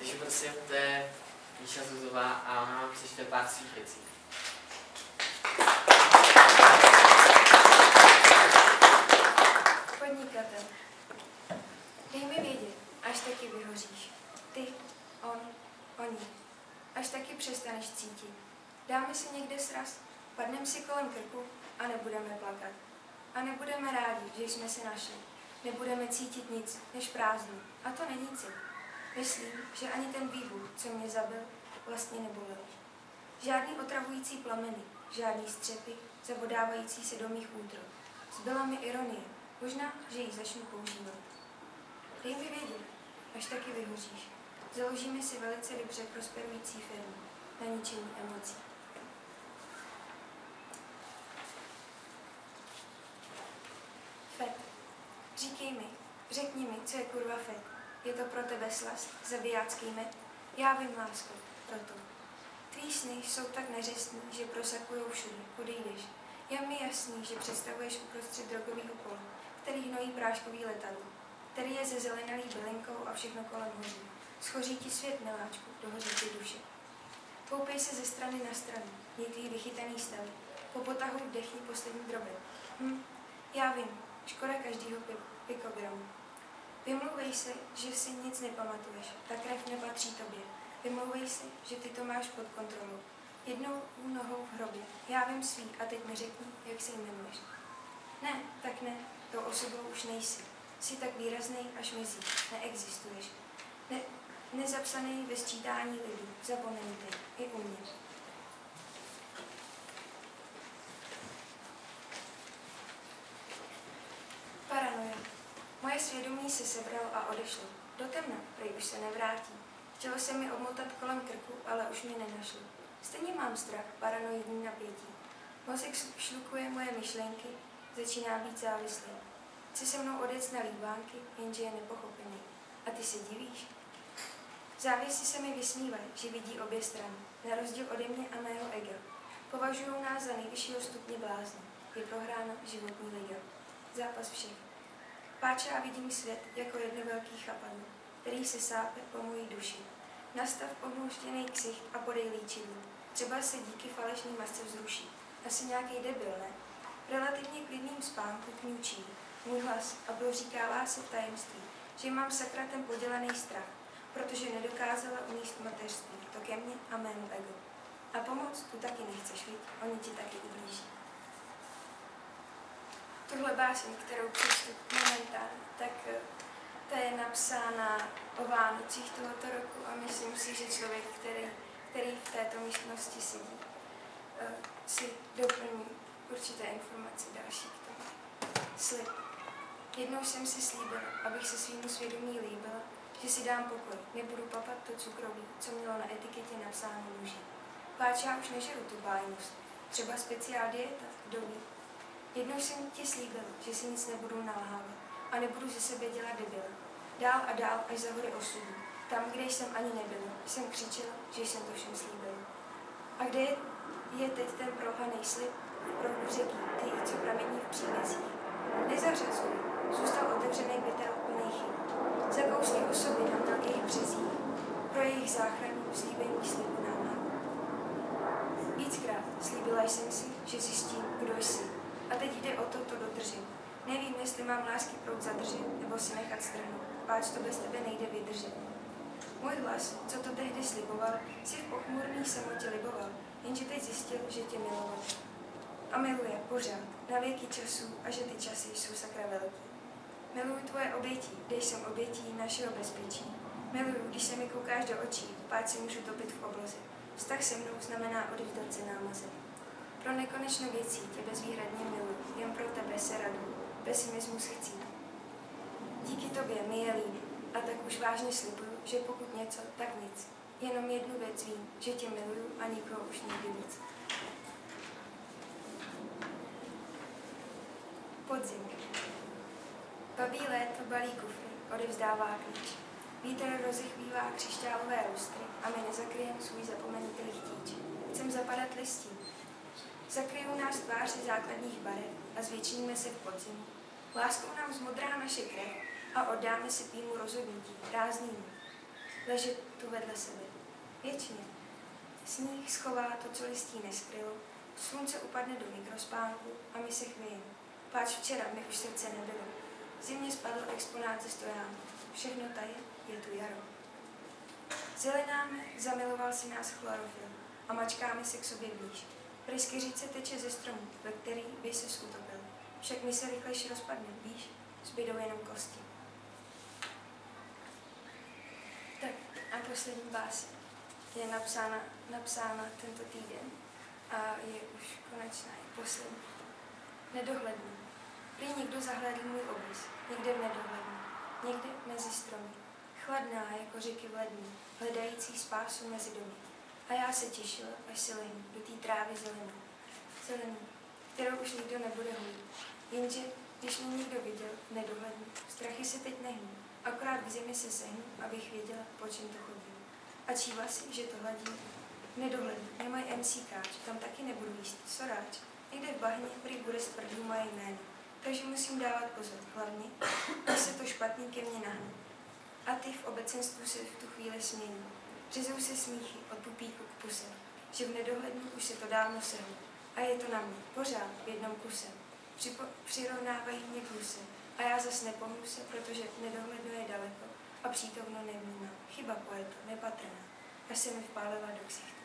Takže prosím, to je Míša Zuzová a ona vám přečte pár svých věcí. Podnikatel. Dej mi vědět, až taky vyhoříš. Ty, on, oni. Až taky přestaneš cítit. Dáme si někde sraz, padneme si kolem krku a nebudeme plakat. A nebudeme rádi, že jsme se našli. Nebudeme cítit nic než prázdno. A to není cit. Myslím, že ani ten výbuch, co mě zabil, vlastně nebolel. Žádný otravující plameny, žádný střepy, zabodávající se do mých útrob. Zbyla mi ironie. Možná, že ji začnu používat. Dej mi vědět, až taky vyhoříš. Založíme si velice dobře prosperující firmu na ničení emocí. FET. Říkej mi, řekni mi, co je kurva FET. Je to pro tebe slast, zabijácký med? Já vím, lásko, proto. Tvý sny jsou tak neřestný, že prosakujou všude, kudy jdeš. Je mi jasný, že představuješ uprostřed drogovýho pola, který hnojí práškový letadlo, který je zezelenalý bylinkou a všechno kolem hoří. Schoří ti svět, miláčku, dohoří ti duše. Koupej se ze strany na stranu, měj tvý vychytaný stavy, po potahu vdechni poslední drobek. Já vím, škoda každýho pikogramu. Vymlouvej se, že si nic nepamatuješ, ta krev nepatří tobě. Vymlouvej si, že ty to máš pod kontrolou. Jednou nohou v hrobě. Já vím svý a teď mi řekni, jak se jmenuješ. Ne, tak ne, tou osobou už nejsi. Jsi tak výraznej, až mizí. Neexistuješ. Nezapsaný ve sčítání lidí. Zapomeňte. I u mě. Paranoja. Moje svědomí se sebralo a odešlo. Do temna, prej už se nevrátí. Chtělo se mi obmotat kolem krku, ale už mě nenašlo. Stejně mám strach, paranoidní napětí. Mozek šlukuje moje myšlenky, začíná být závislý. Chce se mnou odjet na líbánky, jenže je nepochopený. A ty se divíš? Závěsy se mi vysmívají, že vidí obě strany, na rozdíl ode mě a mého ega. Považují nás za nejvyššího stupně blázna. Je prohrána životní liga. Zápas všech. Páče a vidím svět jako jedno velký chapadlo, který se sápe po mojí duši. Nastav pomouštěný ksicht a podej líčidlo. Třeba se díky falešný masce vzruší. Asi nějaký debil, ne? V relativně klidným spánku kňučí. Můj hlas a proříkává se v tajemství, že mám sakra ten podělaný strach, protože nedokázala uníst mateřství, to ke mně a mému ego. A pomoc tu taky nechceš, viď? Oni ti taky ublíží. Tuhle báseň, kterou přečtu momentálně, tak ta je napsána o Vánocích tohoto roku a myslím si, že člověk, který v této místnosti sedí, si doplní určité informace další k tomu. Slib. Jednou jsem si slíbila, abych se svýmu svědomí líbila, že si dám pokoj, nebudu papat to cukroví, co mělo na etiketě napsáno muži. Páč, já už nežeru tu bájnost, třeba speciál dieta, kdo ví. Jednou jsem ti slíbila, že si nic nebudu nalhávat a nebudu ze sebe dělat debila. Dál a dál až za hory osudu. Tam, kde jsem ani nebyla, jsem křičela, že jsem to všem slíbila. A kde je teď ten prolhaný slib v proudu řeky, ty, co pramení v příbězích? Nezařazuj, zůstal otevřený pytel plný chyb. Zakousli osoby na mnohých březích, pro jejich záchranu slíbení slibu nám mám. Víckrát slíbila jsem si, že zjistím, kdo jsi. A teď jde o to dodržet. Nevím, jestli mám lásky proud zadržet, nebo si nechat strhnout. Páč to bez tebe nejde vydržet. Můj hlas, co to tehdy sliboval, si v pochmurný samotě liboval, jenže teď zjistil, že tě miloval. A miluje pořád, na věky časů a že ty časy jsou sakra velký. Miluju tvoje obětí, když jsem obětí našeho bezpečí. Miluju, když se mi koukáš do očí, páč si můžu topit v obloze. Vztah se mnou znamená odevzdat se námaze. Pro nekonečno věcí tě bezvýhradně miluji, jen pro tebe se raduju, pesimismus chci. Díky tobě mi je líp, a tak už vážně slibuju, že pokud něco, tak nic. Jenom jednu věc vím, že tě miluju a nikoho už nikdy víc. Podzim. Babí léto balí kufry, odevzdává klíč. Vítr rozechvívá křišťálové lustry a my nezakryjem svůj zapomenutý chtíč. Chcem zapadat listí. Zakryjou nás tváře základních barev a zvětšníme se v podzimu. Láskou nám zmodrá naše krev a oddáme se tvýmu rozhodnutí, prázdnému. ležet tu vedle sebe. Věčně. Sníh schová to, co listí neskrylo, slunce upadne do mikrospánku a my se chvějeme. Páč včera mi už srdce nebylo. V zimě spadl exponát ze stojánku. Všechno tady je tu jaro. Zelenáme, zamiloval si nás chlorofil a mačkáme se k sobě blíž. Pryskyřice teče ze stromu, ve který by se utopil. Však my se rychlejš rozpadne, víš, zbydou jenom kosti. Tak a poslední báseň je napsána tento týden a je už konečná, je poslední. Nedohledný. Prý někdo zahlédl můj obrys, někde v nedohlednu, někde mezi stromy. Chladná jako řeky v lednu, hledající spásu mezi domy. A já se těšila, až se lehnu do té trávy zelený, kterou už nikdo nebude holit. Jenže, když mě někdo viděl v nedohlednu, strachy se teď nehnu, akorát k zemi se sehnu, abych věděla, po čem to chodí. A číva si, že to hladí. Nedohlednu, nemají MC káč, tam taky nebudu jíst, soráč. Někde v bahně prý bude stvrdlů moje jméno, takže musím dávat pozor, hlavně, když se to špatný ke mně nahne. A ty v obecenstvu se v tu chvíli smějí. Řezou se smíchy od pupíku k puse, že v nedohlednu už se to dávno sehlo. A je to na mě, pořád v jednom kuse. Přirovnávají mě k huse. A já zas nepohnu se, protože nedohlednu je daleko a přítomno nevnímám. Chyba poeta, nepatrná. Až se mi vpálila do ksichtu.